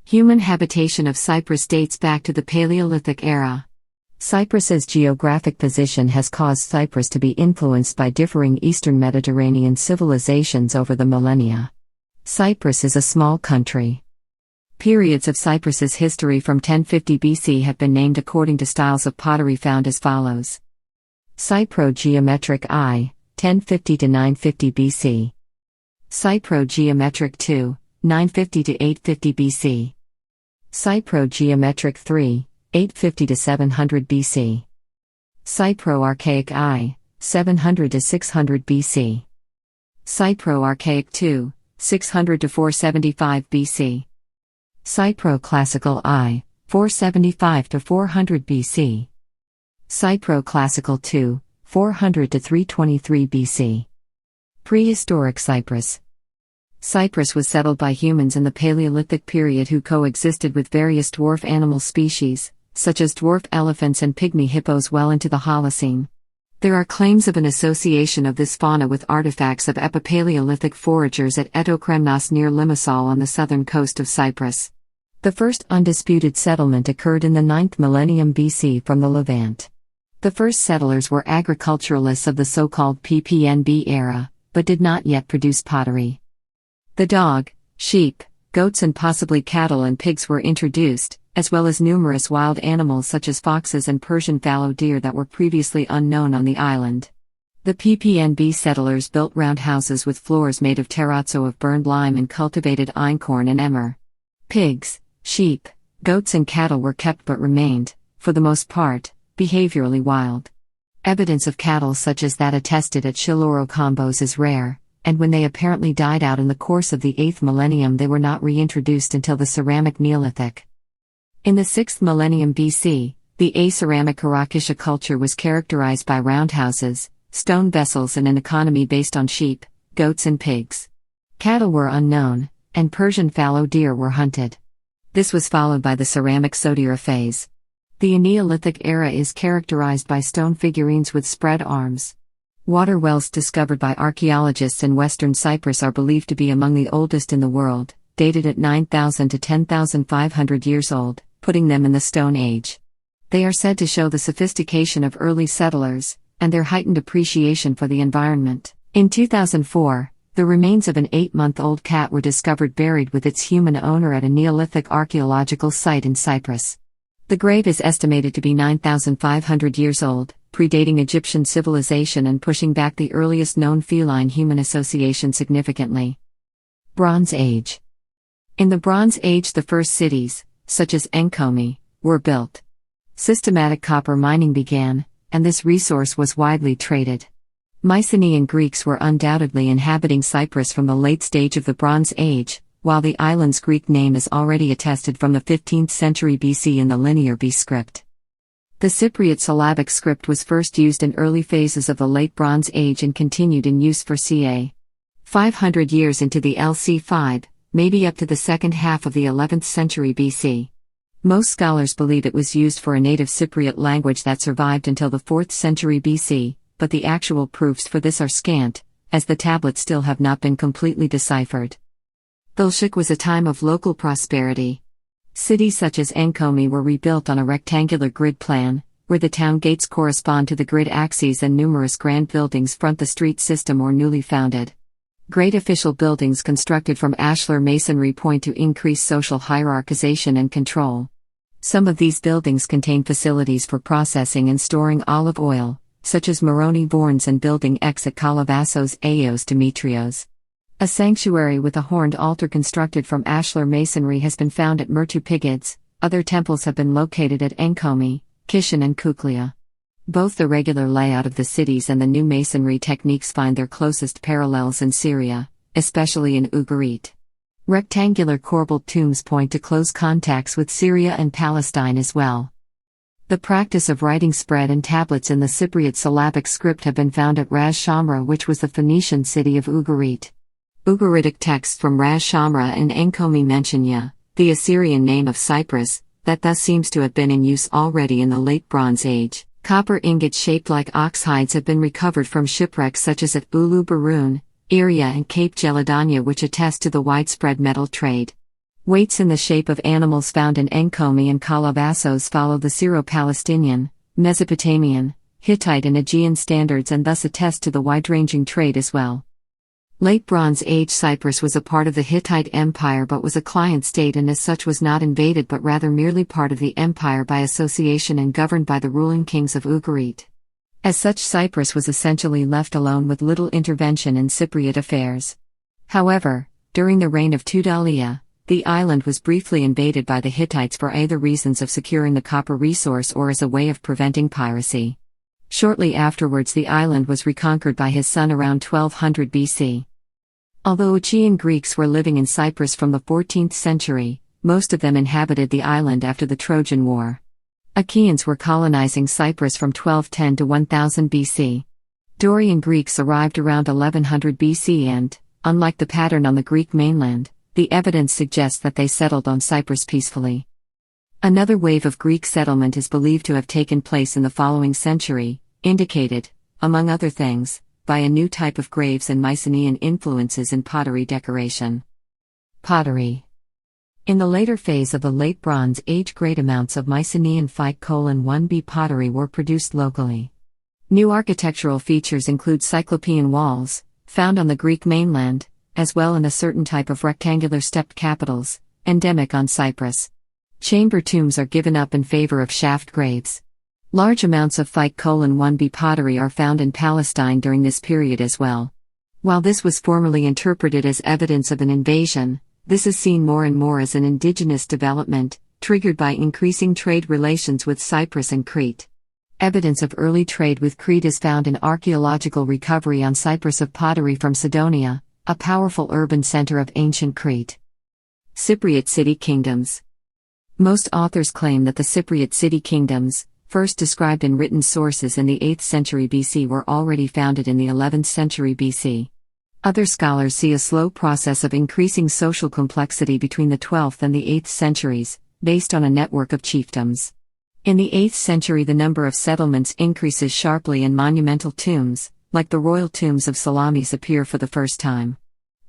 Human habitation of Cyprus dates back to the Paleolithic era. Cyprus's geographic position has caused Cyprus to be influenced by differing Eastern Mediterranean civilizations over the millennia. Cyprus is a small country. Periods of Cyprus's history from 1050 BC have been named according to styles of pottery found as follows. Cypro-geometric I, 1050 to 950 BC. Cypro-geometric II, 950 to 850 BC. Cypro-geometric III, 850 to 700 BC. Cypro-archaic I, 700 to 600 BC. Cypro-archaic II, 600 to 475 BC. Cypro-classical I, 475 to 400 BC. Cypro-classical II, 400 to 323 BC. Prehistoric Cyprus. Cyprus was settled by humans in the Paleolithic period who coexisted with various dwarf animal species, such as dwarf elephants and pygmy hippos well into the Holocene. There are claims of an association of this fauna with artifacts of Epipaleolithic foragers at Etokremnos near Limassol on the southern coast of Cyprus. The first undisputed settlement occurred in the 9th millennium BC from the Levant. The first settlers were agriculturalists of the so-called PPNB era, but did not yet produce pottery. The dog, sheep, goats and possibly cattle and pigs were introduced, as well as numerous wild animals such as foxes and Persian fallow deer that were previously unknown on the island. The PPNB settlers built round houses with floors made of terrazzo of burned lime and cultivated einkorn and emmer. Pigs, sheep, goats and cattle were kept but remained, for the most part, behaviorally wild. Evidence of cattle such as that attested at Shiloro-Combos is rare, and when they apparently died out in the course of the 8th millennium they were not reintroduced until the Ceramic Neolithic. In the 6th millennium BC, the Aceramic Harakisha culture was characterized by roundhouses, stone vessels and an economy based on sheep, goats and pigs. Cattle were unknown, and Persian fallow deer were hunted. This was followed by the Ceramic Sotira phase. The Neolithic era is characterized by stone figurines with spread arms. Water wells discovered by archaeologists in western Cyprus are believed to be among the oldest in the world, dated at 9,000 to 10,500 years old, putting them in the Stone Age. They are said to show the sophistication of early settlers, and their heightened appreciation for the environment. In 2004, the remains of an 8-month-old cat were discovered buried with its human owner at a Neolithic archaeological site in Cyprus. The grave is estimated to be 9,500 years old, predating Egyptian civilization and pushing back the earliest known feline-human association significantly. Bronze Age. In the Bronze Age the first cities, such as Enkomi, were built. Systematic copper mining began, and this resource was widely traded. Mycenaean Greeks were undoubtedly inhabiting Cyprus from the late stage of the Bronze Age, while the island's Greek name is already attested from the 15th century BC in the Linear B script. The Cypriot syllabic script was first used in early phases of the Late Bronze Age and continued in use for ca. 500 years into the LC5, maybe up to the second half of the 11th century BC. Most scholars believe it was used for a native Cypriot language that survived until the 4th century BC, but the actual proofs for this are scant, as the tablets still have not been completely deciphered. Thulshuk was a time of local prosperity. Cities such as Enkomi were rebuilt on a rectangular grid plan, where the town gates correspond to the grid axes and numerous grand buildings front the street system or newly founded. Great official buildings constructed from ashlar masonry point to increase social hierarchization and control. Some of these buildings contain facilities for processing and storing olive oil, such as Moroni Vorns and Building X at Kalavassos Aeos Demetrios. A sanctuary with a horned altar constructed from ashlar masonry has been found at Mertu-Pigids. Other temples have been located at Enkomi, Kishan and Kuklia. Both the regular layout of the cities and the new masonry techniques find their closest parallels in Syria, especially in Ugarit. Rectangular corbelled tombs point to close contacts with Syria and Palestine as well. The practice of writing spread and tablets in the Cypriot syllabic script have been found at Ras Shamra, which was the Phoenician city of Ugarit. Ugaritic texts from Ras Shamra and Enkomi mention Ya, the Assyrian name of Cyprus, that thus seems to have been in use already in the Late Bronze Age. Copper ingots shaped like ox hides have been recovered from shipwrecks such as at Ulu Barun, Iria and Cape Geladanya, which attest to the widespread metal trade. Weights in the shape of animals found in Enkomi and Calabasas follow the Syro-Palestinian, Mesopotamian, Hittite and Aegean standards and thus attest to the wide-ranging trade as well. Late Bronze Age Cyprus was a part of the Hittite Empire but was a client state and as such was not invaded but rather merely part of the empire by association and governed by the ruling kings of Ugarit. As such, Cyprus was essentially left alone with little intervention in Cypriot affairs. However, during the reign of Tudhaliya, the island was briefly invaded by the Hittites for either reasons of securing the copper resource or as a way of preventing piracy. Shortly afterwards the island was reconquered by his son around 1200 BC. Although Achaean Greeks were living in Cyprus from the 14th century, most of them inhabited the island after the Trojan War. Achaeans were colonizing Cyprus from 1210 to 1000 BC. Dorian Greeks arrived around 1100 BC and, unlike the pattern on the Greek mainland, the evidence suggests that they settled on Cyprus peacefully. Another wave of Greek settlement is believed to have taken place in the following century, indicated, among other things, by a new type of graves and Mycenaean influences in pottery decoration. Pottery. In the later phase of the Late Bronze Age, great amounts of Mycenaean Phyte:1b pottery were produced locally. New architectural features include cyclopean walls, found on the Greek mainland, as well in a certain type of rectangular stepped capitals, endemic on Cyprus. Chamber tombs are given up in favor of shaft graves. Large amounts of Phyte:1b pottery are found in Palestine during this period as well. While this was formerly interpreted as evidence of an invasion, this is seen more and more as an indigenous development, triggered by increasing trade relations with Cyprus and Crete. Evidence of early trade with Crete is found in archaeological recovery on Cyprus of pottery from Cydonia, a powerful urban center of ancient Crete. Cypriot city kingdoms. Most authors claim that the Cypriot city kingdoms, first described in written sources in the 8th century BC, were already founded in the 11th century BC. Other scholars see a slow process of increasing social complexity between the 12th and the 8th centuries, based on a network of chiefdoms. In the 8th century, the number of settlements increases sharply and monumental tombs, like the royal tombs of Salamis, appear for the first time.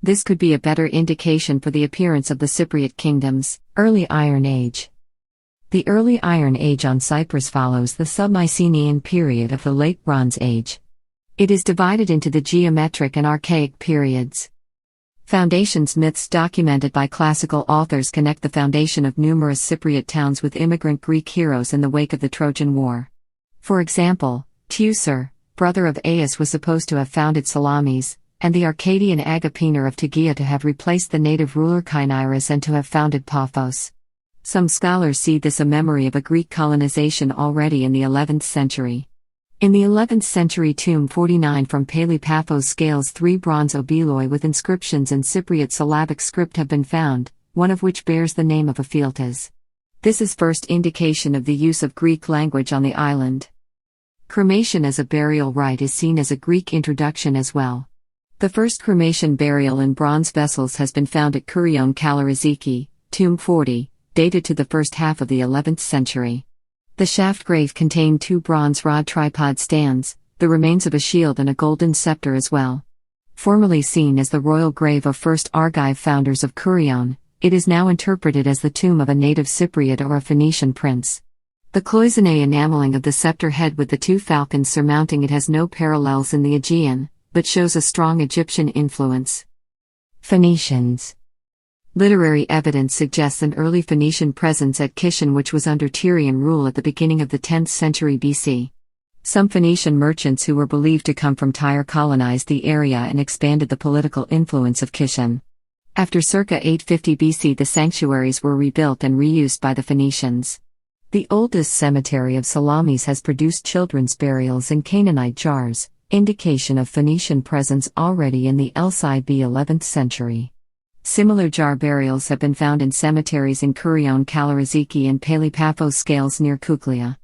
This could be a better indication for the appearance of the Cypriot kingdoms. Early Iron Age. The Early Iron Age on Cyprus follows the Sub-Mycenaean period of the Late Bronze Age. It is divided into the geometric and archaic periods. Foundations myths documented by classical authors connect the foundation of numerous Cypriot towns with immigrant Greek heroes in the wake of the Trojan War. For example, Teucer, brother of Aias, was supposed to have founded Salamis, and the Arcadian Agapenor of Tegea to have replaced the native ruler Cinyras and to have founded Paphos. Some scholars see this a memory of a Greek colonization already in the 11th century. In the 11th century, tomb 49 from Paphos scales 3 bronze obiloi with inscriptions in Cypriot syllabic script have been found, one of which bears the name of Ephialtes. This is first indication of the use of Greek language on the island. Cremation as a burial rite is seen as a Greek introduction as well. The first cremation burial in bronze vessels has been found at Kurion Kalariziki, tomb 40, dated to the first half of the 11th century. The shaft grave contained 2 bronze rod tripod stands, the remains of a shield and a golden scepter as well. Formerly seen as the royal grave of first Argive founders of Kurion, it is now interpreted as the tomb of a native Cypriot or a Phoenician prince. The cloisonné enameling of the scepter head with the 2 falcons surmounting it has no parallels in the Aegean, but shows a strong Egyptian influence. Phoenicians. Literary evidence suggests an early Phoenician presence at Kishon, which was under Tyrian rule at the beginning of the 10th century BC. Some Phoenician merchants who were believed to come from Tyre colonized the area and expanded the political influence of Kishon. After circa 850 BC, the sanctuaries were rebuilt and reused by the Phoenicians. The oldest cemetery of Salamis has produced children's burials in Canaanite jars, indication of Phoenician presence already in the LCB 11th century. Similar jar burials have been found in cemeteries in Kurion Kalariziki and Paphos scales near Kuklia.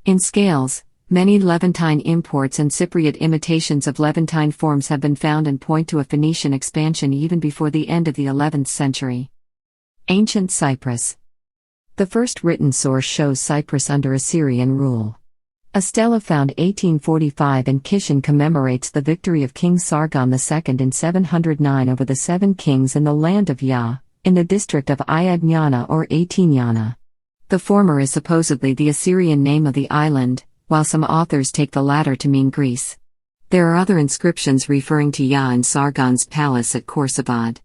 In scales, many Levantine imports and Cypriot imitations of Levantine forms have been found and point to a Phoenician expansion even before the end of the 11th century. Ancient Cyprus. The first written source shows Cyprus under Assyrian rule. A stela found 1845 in Kishon commemorates the victory of King Sargon II in 709 over the 7 kings in the land of Ya, in the district of Ayadnyana or Atinyana. The former is supposedly the Assyrian name of the island, while some authors take the latter to mean Greece. There are other inscriptions referring to Ya in Sargon's palace at Khorsabad.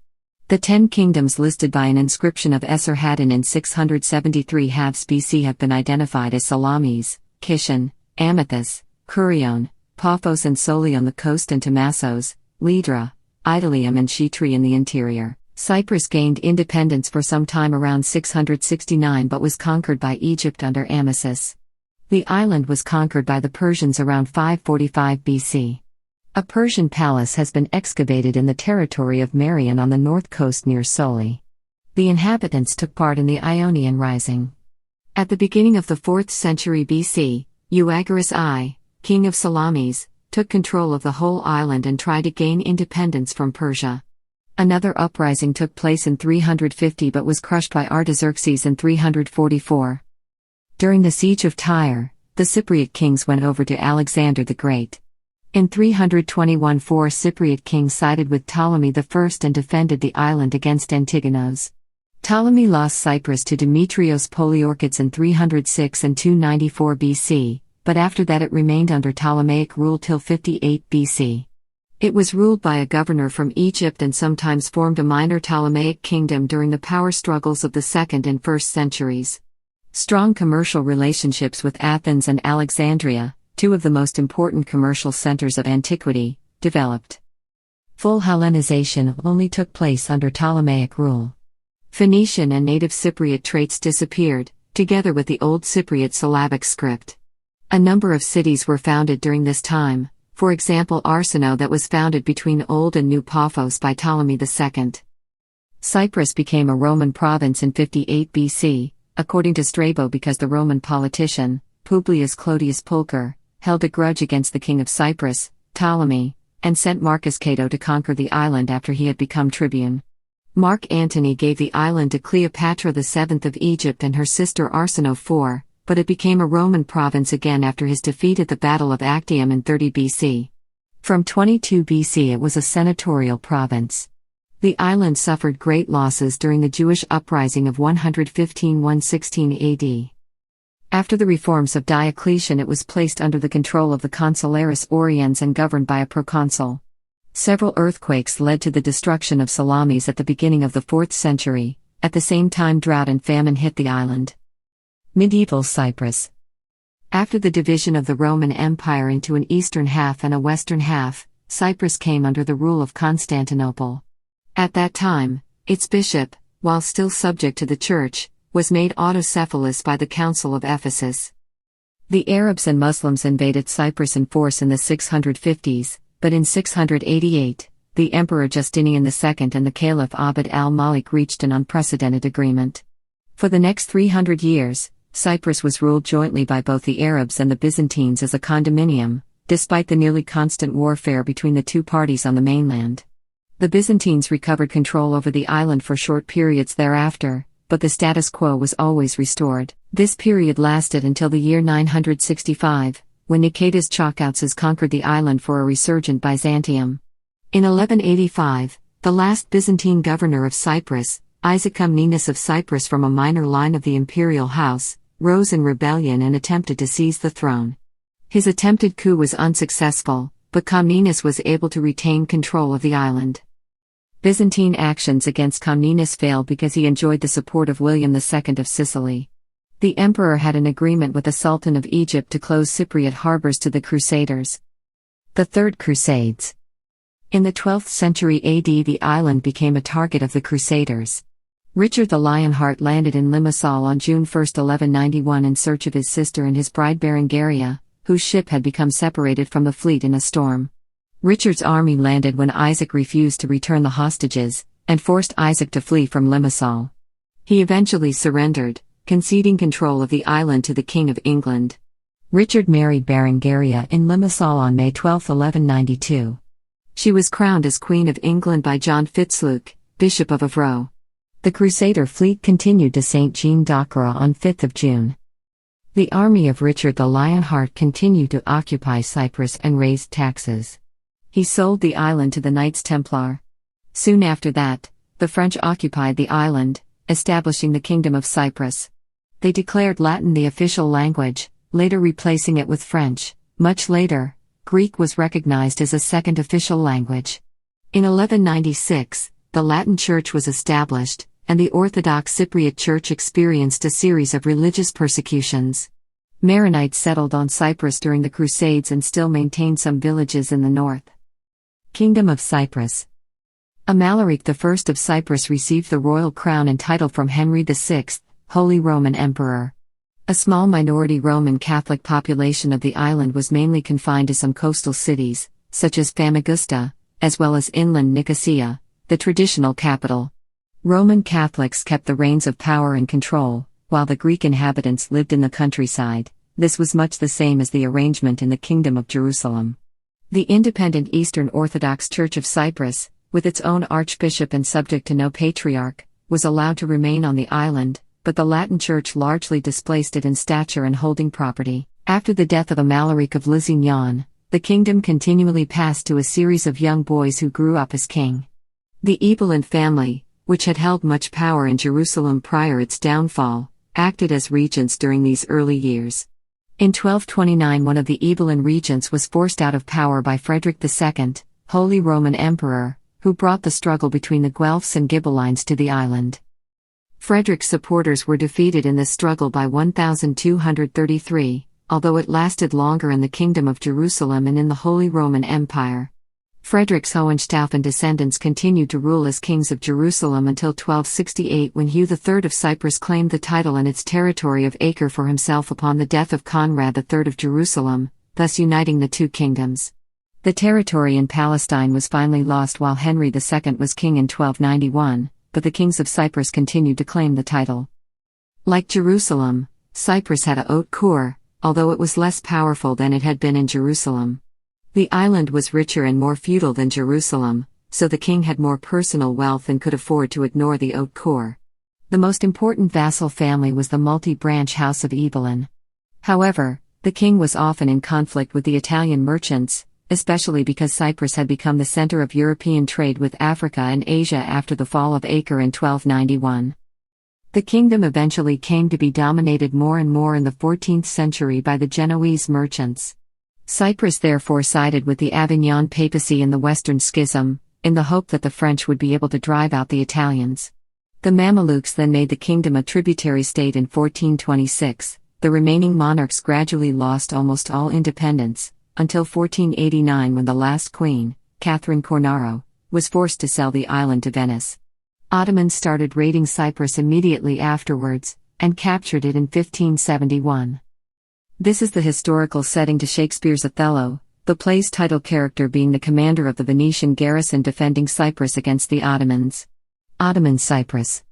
The 10 kingdoms listed by an inscription of Esarhaddon in 673 halves BC have been identified as Salamis, Kishan, Amathus, Kurion, Paphos and Soli on the coast and Tomassos, Lydra, Idalium and Chitri in the interior. Cyprus gained independence for some time around 669 but was conquered by Egypt under Amasis. The island was conquered by the Persians around 545 BC. A Persian palace has been excavated in the territory of Marion on the north coast near Soli. The inhabitants took part in the Ionian Rising. At the beginning of the 4th century BC, Euagoras I, king of Salamis, took control of the whole island and tried to gain independence from Persia. Another uprising took place in 350 but was crushed by Artaxerxes in 344. During the siege of Tyre, the Cypriot kings went over to Alexander the Great. In 321 four Cypriot kings sided with Ptolemy I and defended the island against Antigonos. Ptolemy lost Cyprus to Demetrios Poliorcetes in 306 and 294 BC, but after that it remained under Ptolemaic rule till 58 BC. It was ruled by a governor from Egypt and sometimes formed a minor Ptolemaic kingdom during the power struggles of the 2nd and 1st centuries. Strong commercial relationships with Athens and Alexandria, two of the most important commercial centers of antiquity, developed. Full Hellenization only took place under Ptolemaic rule. Phoenician and native Cypriot traits disappeared, together with the Old Cypriot syllabic script. A number of cities were founded during this time, for example Arsinoe that was founded between Old and New Paphos by Ptolemy II. Cyprus became a Roman province in 58 BC, according to Strabo because the Roman politician, Publius Clodius Pulcher, held a grudge against the king of Cyprus, Ptolemy, and sent Marcus Cato to conquer the island after he had become tribune. Mark Antony gave the island to Cleopatra VII of Egypt and her sister Arsinoe IV, but it became a Roman province again after his defeat at the Battle of Actium in 30 BC. From 22 BC it was a senatorial province. The island suffered great losses during the Jewish uprising of 115–116 AD. After the reforms of Diocletian it was placed under the control of the Consularis Oriens and governed by a proconsul. Several earthquakes led to the destruction of Salamis at the beginning of the 4th century. At the same time drought and famine hit the island. Medieval Cyprus. After the division of the Roman Empire into an eastern half and a western half, Cyprus came under the rule of Constantinople. At that time, its bishop, while still subject to the church, was made autocephalous by the Council of Ephesus. The Arabs and Muslims invaded Cyprus in force in the 650s, but in 688, the Emperor Justinian II and the Caliph Abd al-Malik reached an unprecedented agreement. For the next 300 years, Cyprus was ruled jointly by both the Arabs and the Byzantines as a condominium, despite the nearly constant warfare between the two parties on the mainland. The Byzantines recovered control over the island for short periods thereafter, but the status quo was always restored. This period lasted until the year 965, when Nicetas Chaukoutses conquered the island for a resurgent Byzantium. In 1185, the last Byzantine governor of Cyprus, Isaac Comnenus of Cyprus from a minor line of the imperial house, rose in rebellion and attempted to seize the throne. His attempted coup was unsuccessful, but Comnenus was able to retain control of the island. Byzantine actions against Comnenus failed because he enjoyed the support of William II of Sicily. The emperor had an agreement with the Sultan of Egypt to close Cypriot harbors to the Crusaders. The Third Crusades. In the 12th century AD the island became a target of the Crusaders. Richard the Lionheart landed in Limassol on June 1, 1191 in search of his sister and his bride Berengaria, whose ship had become separated from the fleet in a storm. Richard's army landed when Isaac refused to return the hostages, and forced Isaac to flee from Limassol. He eventually surrendered, conceding control of the island to the King of England. Richard married Berengaria in Limassol on May 12, 1192. She was crowned as Queen of England by John Fitzluke, Bishop of Avro. The Crusader fleet continued to St. Jean d'Acre on 5 June. The army of Richard the Lionheart continued to occupy Cyprus and raised taxes. He sold the island to the Knights Templar. Soon after that, The French occupied the island, establishing the Kingdom of Cyprus. They declared Latin the official language, later replacing it with French. Much later, Greek was recognized as a second official language. In 1196, the Latin Church was established, and the Orthodox Cypriot Church experienced a series of religious persecutions. Maronites settled on Cyprus during the Crusades and still maintain some villages in the north. Kingdom of Cyprus. Amalaric I of Cyprus received the royal crown and title from Henry VI, Holy Roman Emperor. A small minority Roman Catholic population of the island was mainly confined to some coastal cities, such as Famagusta, as well as inland Nicosia, the traditional capital. Roman Catholics kept the reins of power and control, while the Greek inhabitants lived in the countryside. This was much the same as the arrangement in the Kingdom of Jerusalem. The independent Eastern Orthodox Church of Cyprus, with its own archbishop and subject to no patriarch, was allowed to remain on the island, but the Latin Church largely displaced it in stature and holding property. After the death of Amalaric of Lusignan, the kingdom continually passed to a series of young boys who grew up as king. The Ibelin family, which had held much power in Jerusalem prior its downfall, acted as regents during these early years. In 1229, one of the Ibelin regents was forced out of power by Frederick II, Holy Roman Emperor, who brought the struggle between the Guelphs and Ghibellines to the island. Frederick's supporters were defeated in this struggle by 1233, although it lasted longer in the Kingdom of Jerusalem and in the Holy Roman Empire. Frederick's Hohenstaufen descendants continued to rule as kings of Jerusalem until 1268, when Hugh III of Cyprus claimed the title and its territory of Acre for himself upon the death of Conrad III of Jerusalem, thus uniting the two kingdoms. The territory in Palestine was finally lost while Henry II was king in 1291, but the kings of Cyprus continued to claim the title. Like Jerusalem, Cyprus had a haute cour, although it was less powerful than it had been in Jerusalem. The island was richer and more feudal than Jerusalem, so the king had more personal wealth and could afford to ignore the haute cour. The most important vassal family was the multi-branch House of Ibelin. However, the king was often in conflict with the Italian merchants, especially because Cyprus had become the center of European trade with Africa and Asia after the fall of Acre in 1291. The kingdom eventually came to be dominated more and more in the 14th century by the Genoese merchants. Cyprus therefore sided with the Avignon papacy in the Western Schism, in the hope that the French would be able to drive out the Italians. The Mamelukes then made the kingdom a tributary state in 1426. The remaining monarchs gradually lost almost all independence, until 1489, when the last queen, Catherine Cornaro, was forced to sell the island to Venice. Ottomans started raiding Cyprus immediately afterwards, and captured it in 1571. This is the historical setting to Shakespeare's Othello, the play's title character being the commander of the Venetian garrison defending Cyprus against the Ottomans. Ottoman Cyprus.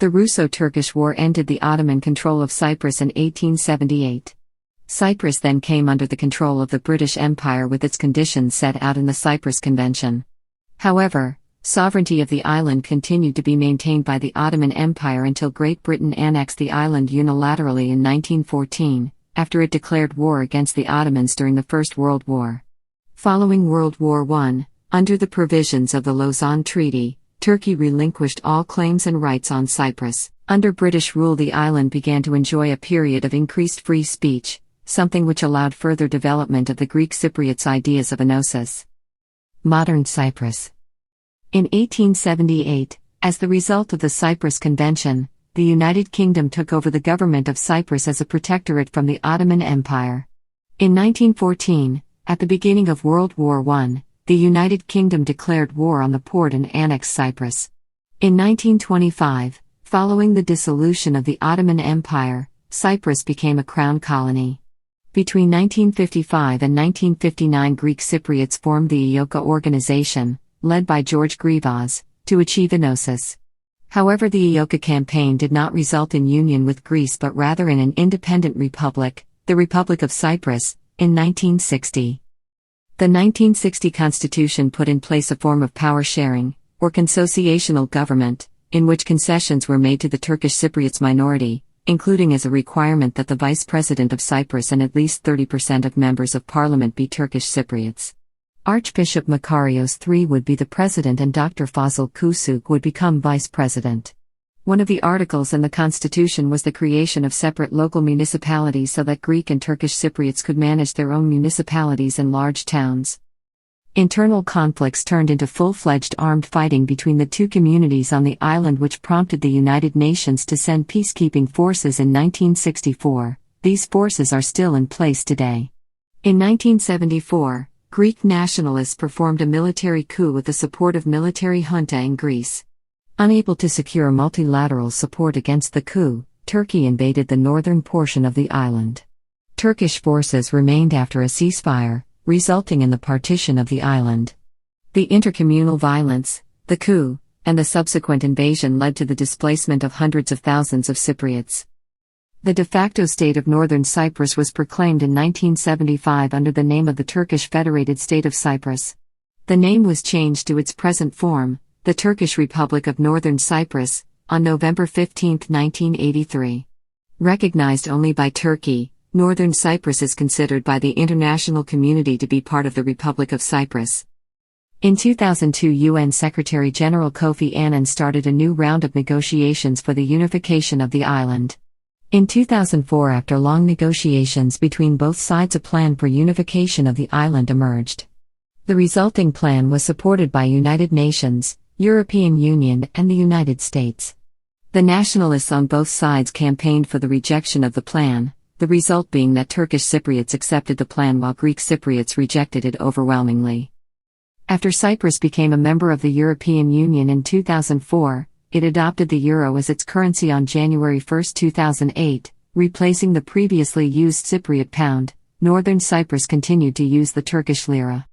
The Russo-Turkish War ended the Ottoman control of Cyprus in 1878. Cyprus then came under the control of the British Empire with its conditions set out in the Cyprus Convention. However, sovereignty of the island continued to be maintained by the Ottoman Empire until Great Britain annexed the island unilaterally in 1914, after it declared war against the Ottomans during the First World War. Following World War I, under the provisions of the Lausanne Treaty, Turkey relinquished all claims and rights on Cyprus. Under British rule, the island began to enjoy a period of increased free speech, something which allowed further development of the Greek Cypriots' ideas of enosis. Modern Cyprus. In 1878, as the result of the Cyprus Convention, the United Kingdom took over the government of Cyprus as a protectorate from the Ottoman Empire. In 1914, at the beginning of World War I, the United Kingdom declared war on the Porte and annexed Cyprus. In 1925, following the dissolution of the Ottoman Empire, Cyprus became a crown colony. Between 1955 and 1959, Greek Cypriots formed the EOKA organization, led by George Grivas, to achieve enosis. However, the EOKA campaign did not result in union with Greece but rather in an independent republic, the Republic of Cyprus, in 1960. The 1960 constitution put in place a form of power sharing, or consociational government, in which concessions were made to the Turkish Cypriots minority, including as a requirement that the vice president of Cyprus and at least 30% of members of parliament be Turkish Cypriots. Archbishop Makarios III would be the president and Dr. Fazıl Kusuk would become vice president. One of the articles in the constitution was the creation of separate local municipalities so that Greek and Turkish Cypriots could manage their own municipalities and large towns. Internal conflicts turned into full-fledged armed fighting between the two communities on the island, which prompted the United Nations to send peacekeeping forces in 1964. These forces are still in place today. In 1974, Greek nationalists performed a military coup with the support of military junta in Greece. Unable to secure multilateral support against the coup, Turkey invaded the northern portion of the island. Turkish forces remained after a ceasefire, resulting in the partition of the island. The intercommunal violence, the coup, and the subsequent invasion led to the displacement of hundreds of thousands of Cypriots. The de facto state of Northern Cyprus was proclaimed in 1975 under the name of the Turkish Federated State of Cyprus. The name was changed to its present form, the Turkish Republic of Northern Cyprus, on November 15, 1983. Recognized only by Turkey, Northern Cyprus is considered by the international community to be part of the Republic of Cyprus. In 2002, UN Secretary-General Kofi Annan started a new round of negotiations for the unification of the island. In 2004, after long negotiations between both sides, a plan for unification of the island emerged. The resulting plan was supported by United Nations, European Union, and the United States. The nationalists on both sides campaigned for the rejection of the plan, the result being that Turkish Cypriots accepted the plan while Greek Cypriots rejected it overwhelmingly. After Cyprus became a member of the European Union in 2004, it adopted the euro as its currency on January 1, 2008, replacing the previously used Cypriot pound. Northern Cyprus continued to use the Turkish lira.